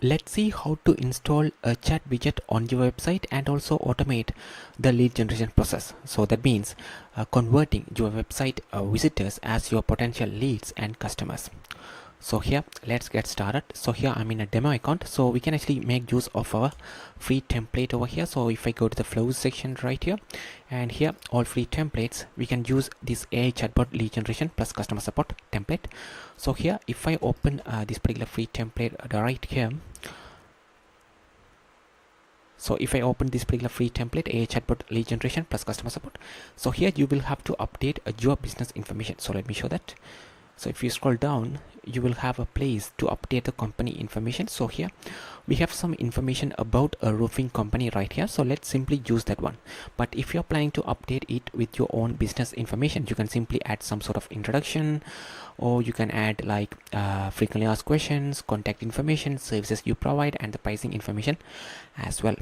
Let's see how to install a chat widget on your website and also automate the lead generation process. So that means converting your website visitors as your potential leads and customers. So here let's get started. So here I'm in a demo account, so we can actually make use of our free template over here. So if I go to the flows section right here, and here all free templates, we can use this AI chatbot lead generation plus customer support template. So here if I open this particular free template right here, so if I open this particular free template, AI chatbot lead generation plus customer support, so here you will have to update your business information. So let me show that. So if you scroll down, you will have a place to update the company information. So here we have some information about a roofing company right here. So let's simply use that one. But if you're planning to update it with your own business information, you can simply add some sort of introduction, or you can add like frequently asked questions, contact information, services you provide, and the pricing information as well.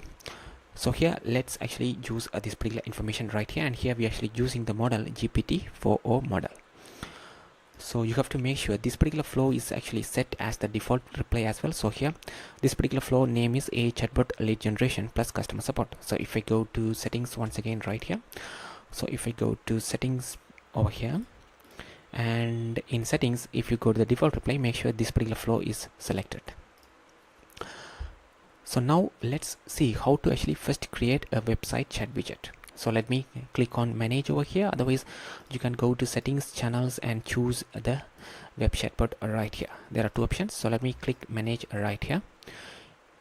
So here let's actually use this particular information right here, and here we're actually using the model GPT-4o model. So you have to make sure this particular flow is actually set as the default reply as well. So here this particular flow name is a chatbot lead generation plus customer support. So if I go to settings once again right here, so if I go to settings over here, and in settings, if you go to the default reply, make sure this particular flow is selected. So now let's see how to actually first create a website chat widget. So let me click on manage over here. Otherwise you can go to settings, channels, and choose the web chatbot right here. There are two options. So let me click manage right here,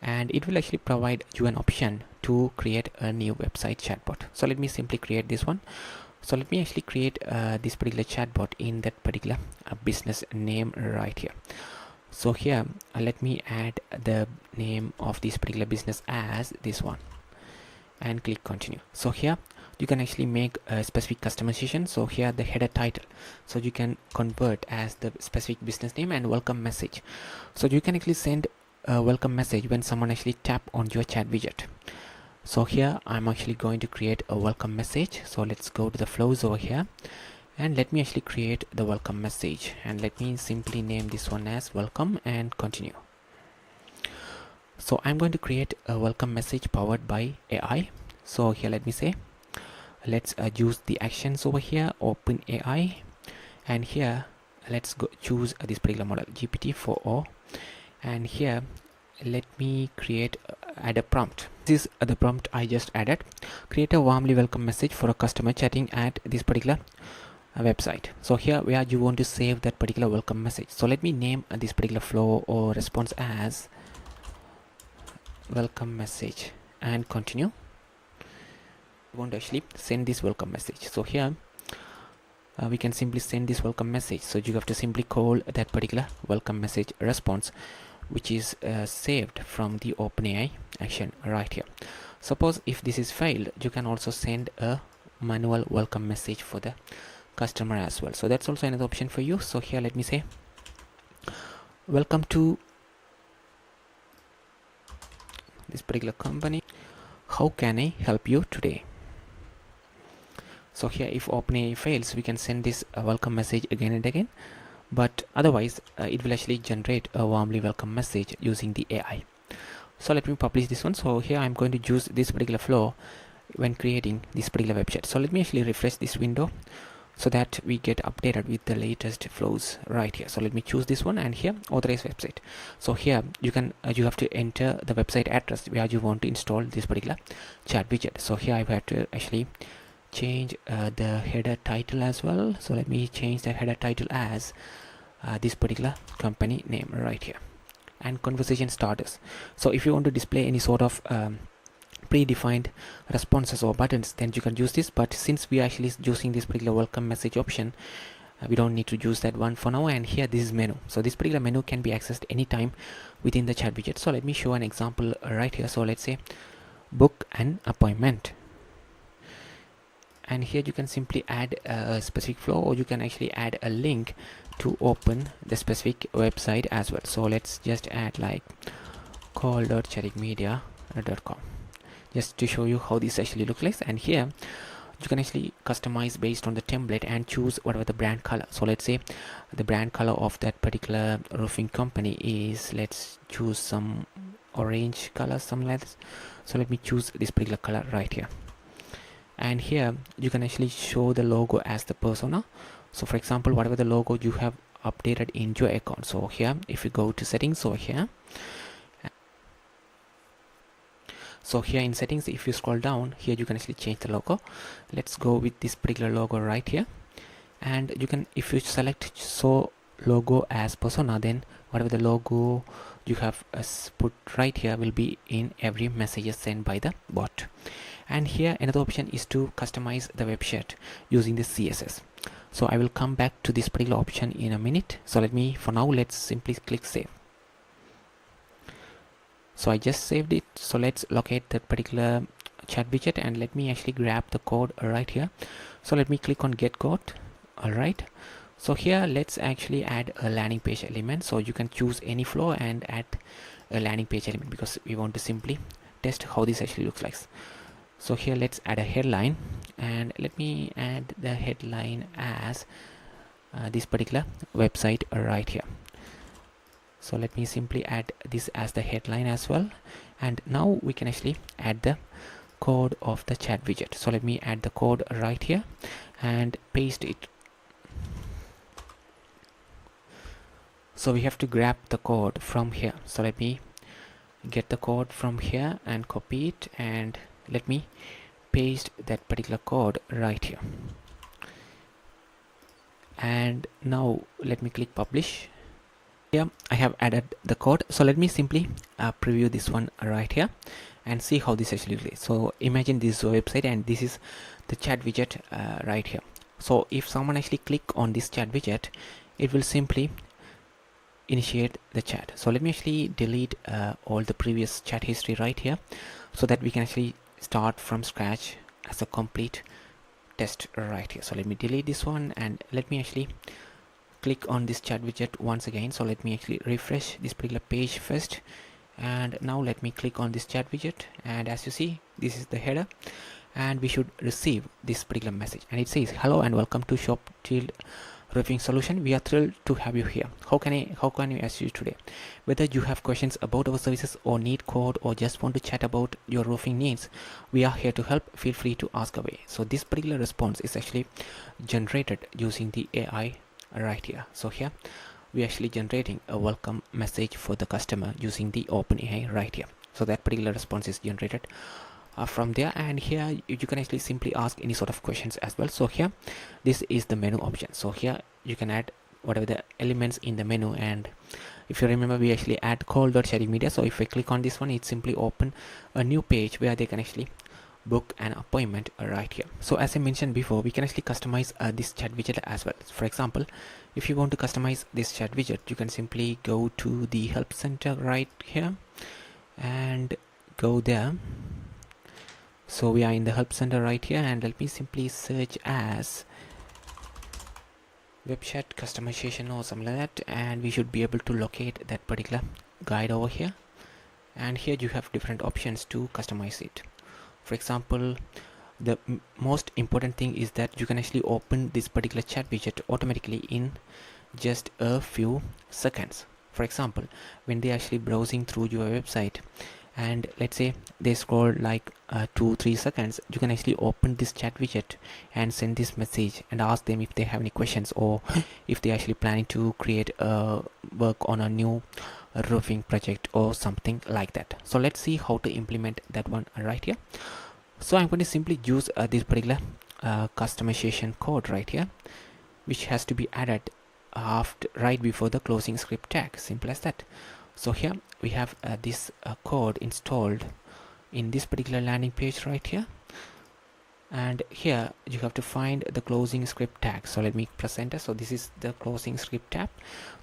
and it will actually provide you an option to create a new website chatbot. So let me simply create this one. So let me actually create this particular chatbot in that particular business name right here. So here let me add the name of this particular business as this one, and click continue. So here you can actually make a specific customization. So here the header title, so you can convert as the specific business name, and welcome message, so you can actually send a welcome message when someone actually tap on your chat widget. So here I'm actually going to create a welcome message. So let's go to the flows over here, and let me actually create the welcome message, and let me simply name this one as welcome and continue. So I'm going to create a welcome message powered by AI. So here let me say, let's use the actions over here, OpenAI, and here let's go choose this particular model GPT-4o, and here let me create add a prompt. This is the prompt I just added. Create a warmly welcome message for a customer chatting at this particular website. So here where you want to save that particular welcome message. So let me name this particular flow or response as welcome message and continue. We want to actually send this welcome message. So here we can simply send this welcome message. So you have to simply call that particular welcome message response, which is saved from the OpenAI action right here. Suppose if this is failed, you can also send a manual welcome message for the customer as well. So that's also another option for you. So here let me say, welcome to this particular company, how can I help you today? So here if OpenAI fails, we can send this welcome message again and again, but otherwise it will actually generate a warmly welcome message using the AI. So let me publish this one. So here I'm going to use this particular flow when creating this particular website. So let me actually refresh this window so that we get updated with the latest flows right here. So let me choose this one, and here authorize website. So here you can you have to enter the website address where you want to install this particular chat widget. So here I have to actually change the header title as well. So let me change the header title as this particular company name right here, and conversation starters. So if you want to display any sort of predefined responses or buttons, then you can use this, but since we are actually using this particular welcome message option, we don't need to use that one for now. And here this is menu. So this particular menu can be accessed anytime within the chat widget. So let me show an example right here. So let's say book an appointment, and here you can simply add a specific flow, or you can actually add a link to open the specific website as well. So let's just add like call.chattingmedia.com, just to show you how this actually looks like. And here you can actually customize based on the template and choose whatever the brand color. So let's say the brand color of that particular roofing company is, let's choose some orange color, something like this. So let me choose this particular color right here, and here you can actually show the logo as the persona. So for example, whatever the logo you have updated in your account. So here, if you go to settings over here, so here in settings, if you scroll down here, you can actually change the logo. Let's go with this particular logo right here, and you can, if you select show logo as persona, then whatever the logo you have put right here will be in every message sent by the bot. And here another option is to customize the website using the CSS. So I will come back to this particular option in a minute. So for now let's simply click save. So I just saved it. So let's locate that particular chat widget, and let me actually grab the code right here. So let me click on get code. Alright, so here let's actually add a landing page element. So you can choose any flow and add a landing page element, because we want to simply test how this actually looks like. So here let's add a headline, and let me add the headline as this particular website right here. So let me simply add this as the headline as well, and now we can actually add the code of the chat widget. So let me add the code right here and paste it. So we have to grab the code from here. So let me get the code from here and copy it, and let me paste that particular code right here. And now let me click publish. Here I have added the code. So let me simply preview this one right here and see how this actually looks. So imagine this is a website, and this is the chat widget right here. So if someone actually click on this chat widget, it will simply initiate the chat. So let me actually delete all the previous chat history right here, so that we can actually start from scratch as a complete test right here. So let me delete this one, and let me actually click on this chat widget once again. So let me actually refresh this particular page first, and now let me click on this chat widget, and as you see, this is the header, and we should receive this particular message, and it says, hello and welcome to Shop Shield Roofing Solution. We are thrilled to have you here. How can we assist you today? Whether you have questions about our services, or need code, or just want to chat about your roofing needs, we are here to help. Feel free to ask away. So this particular response is actually generated using the AI right here. So here we actually generating a welcome message for the customer using the OpenAI right here. So that particular response is generated from there, and here you can actually simply ask any sort of questions as well. So here this is the menu option. So here you can add whatever the elements in the menu, and if you remember, we actually add call.sharing media. So if I click on this one, it simply open a new page where they can actually book an appointment right here. So as I mentioned before, we can actually customize this chat widget as well. For example, if you want to customize this chat widget, you can simply go to the help center right here and go there. So we are in the help center right here, and let me simply search as website customization or something like that, and we should be able to locate that particular guide over here. And here you have different options to customize it. For example, the most important thing is that you can actually open this particular chat widget automatically in just a few seconds. For example, when they actually browsing through your website, and let's say they scroll like 2-3 seconds, you can actually open this chat widget and send this message and ask them if they have any questions, or if they actually planning to create a work on a new roofing project or something like that. So let's see how to implement that one right here. So I'm going to simply use this particular customization code right here, which has to be added right before the closing script tag. Simple as that. So here we have this code installed in this particular landing page right here, and here you have to find the closing script tag. So let me press enter. So this is the closing script tab.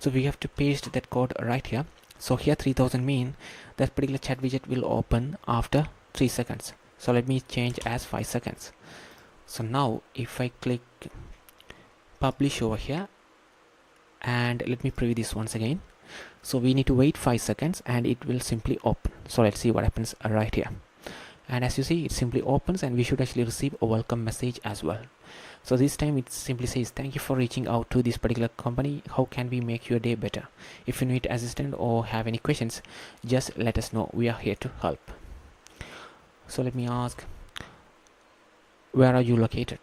So we have to paste that code right here. So here 3000 mean that particular chat widget will open after 3 seconds. So let me change as 5 seconds. So now if I click publish over here, and let me preview this once again. So we need to wait 5 seconds and it will simply open. So let's see what happens right here. and as you see, it simply opens, and we should actually receive a welcome message as well. So this time it simply says, thank you for reaching out to this particular company. How can we make your day better? If you need assistance or have any questions, just let us know. We are here to help. So let me ask, where are you located?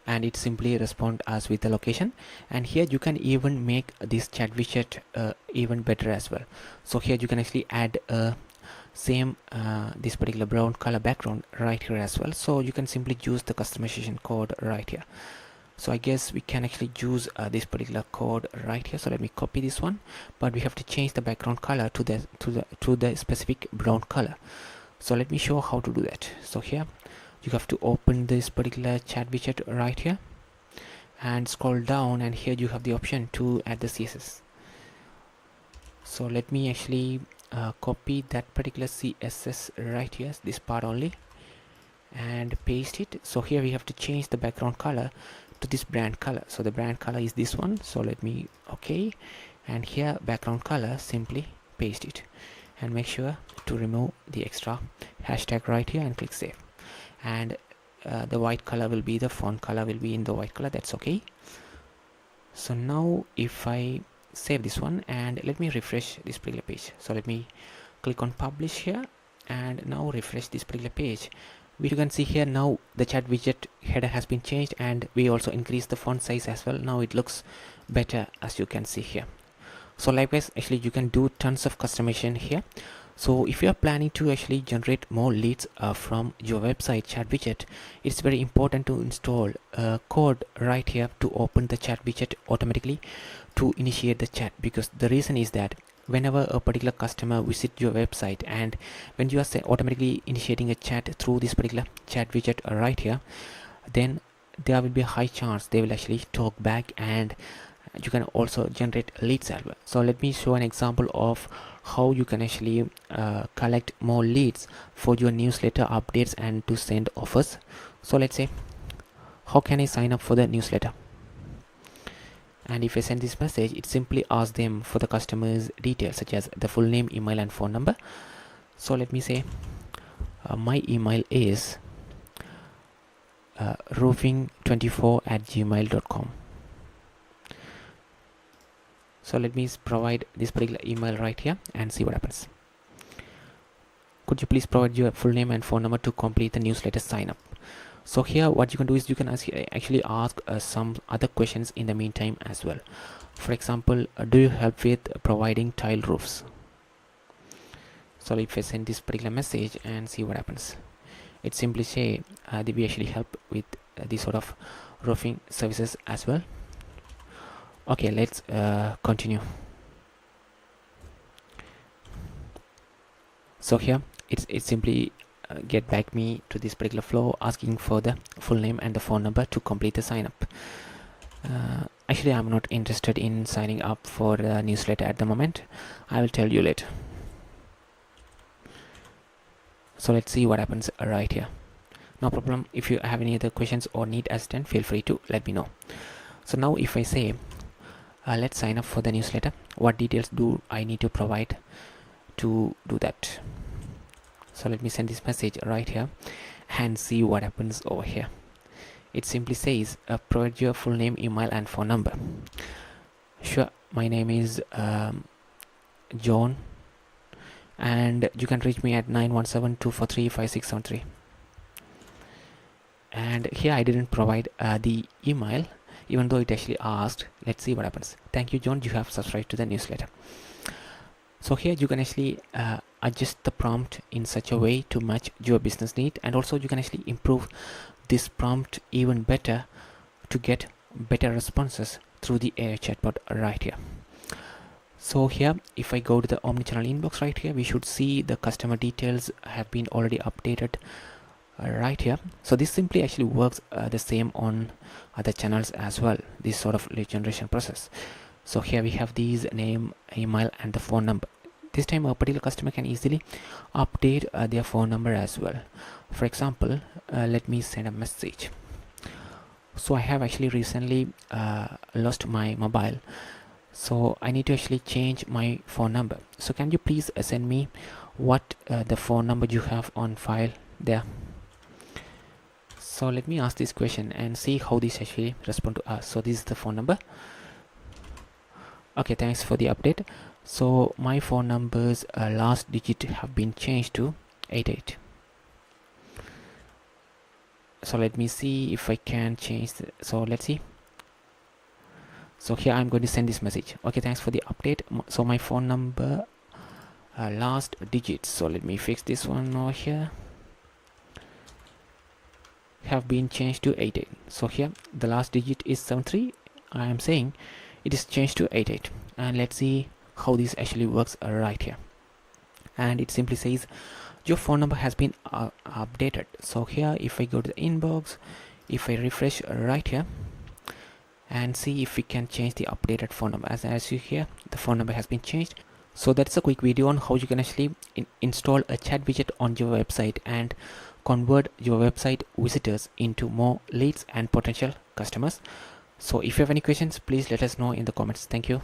And it simply respond us with the location. And here you can even make this chat widget even better as well. So here you can actually add same this particular brown color background right here as well. So you can simply use the customization code right here. So I guess we can actually use this particular code right here. So let me copy this one, but we have to change the background color to the specific brown color. So let me show how to do that. So here you have to open this particular chat widget right here and scroll down, and here you have the option to add the CSS. So let me actually copy that particular CSS right here, this part only, and paste it. So here we have to change the background color to this brand color. So the brand color is this one. So let me and here background color, simply paste it and make sure to remove the extra hashtag right here and click save. And the white color will be, the font color will be in the white color. That's okay. So now if I save this one and let me refresh this particular page. So let me click on publish here and now refresh this particular page. You can see here now the chat widget header has been changed, and we also increased the font size as well. Now it looks better, as you can see here. So likewise, actually you can do tons of customization here. So if you are planning to actually generate more leads from your website chat widget, it's very important to install a code right here to open the chat widget automatically to initiate the chat, because the reason is that whenever a particular customer visit your website, and when you are automatically initiating a chat through this particular chat widget right here, then there will be a high chance they will actually talk back, and you can also generate leads as well. So let me show an example of how you can actually collect more leads for your newsletter updates and to send offers. So let's say, how can I sign up for the newsletter? And if I send this message, it simply asks them for the customer's details, such as the full name, email and phone number. So let me say my email is roofing24@gmail.com. So let me provide this particular email right here and see what happens. Could you please provide your full name and phone number to complete the newsletter sign up? So here what you can do is you can actually ask some other questions in the meantime as well. For example, do you help with providing tile roofs? So if I send this particular message and see what happens, it simply say that we actually help with this sort of roofing services as well. Okay, let's continue. So here it simply get back me to this particular flow, asking for the full name and the phone number to complete the sign up. Actually, I'm not interested in signing up for the newsletter at the moment. I will tell you later. So let's see what happens right here. No problem. If you have any other questions or need assistance, feel free to let me know. So now if I say let's sign up for the newsletter, what details do I need to provide to do that? So let me send this message right here and see what happens over here. It simply says provide your full name, email and phone number. Sure, my name is John, and you can reach me at 917-243-5673. And here I didn't provide the email, even though it actually asked. Let's see what happens. Thank you, John, you have subscribed to the newsletter. So here you can actually adjust the prompt in such a way to match your business need, and also you can actually improve this prompt even better to get better responses through the AI chatbot right here. So here if I go to the omnichannel inbox right here, we should see the customer details have been already updated right here. So this simply actually works the same on other channels as well, this sort of lead generation process. So here we have these name, email and the phone number. This time a particular customer can easily update their phone number as well. For example, let me send a message. So I have actually recently lost my mobile. So I need to actually change my phone number. So can you please send me what the phone number you have on file there? So let me ask this question and see how this actually respond to us. So this is the phone number. Okay, thanks for the update. So my phone number's last digit have been changed to 88. So let me see if I can change so let's see. So here I'm going to send this message. Okay, thanks for the update. So my phone number last digit, so let me fix this one over here, have been changed to 88. So here the last digit is 73. I am saying it is changed to 88, and let's see how this actually works right here. And it simply says your phone number has been updated. So here if I go to the inbox, if I refresh right here and see if we can change the updated phone number, as you hear, the phone number has been changed. So that's a quick video on how you can actually install a chat widget on your website and convert your website visitors into more leads and potential customers. So if you have any questions, please let us know in the comments. Thank you.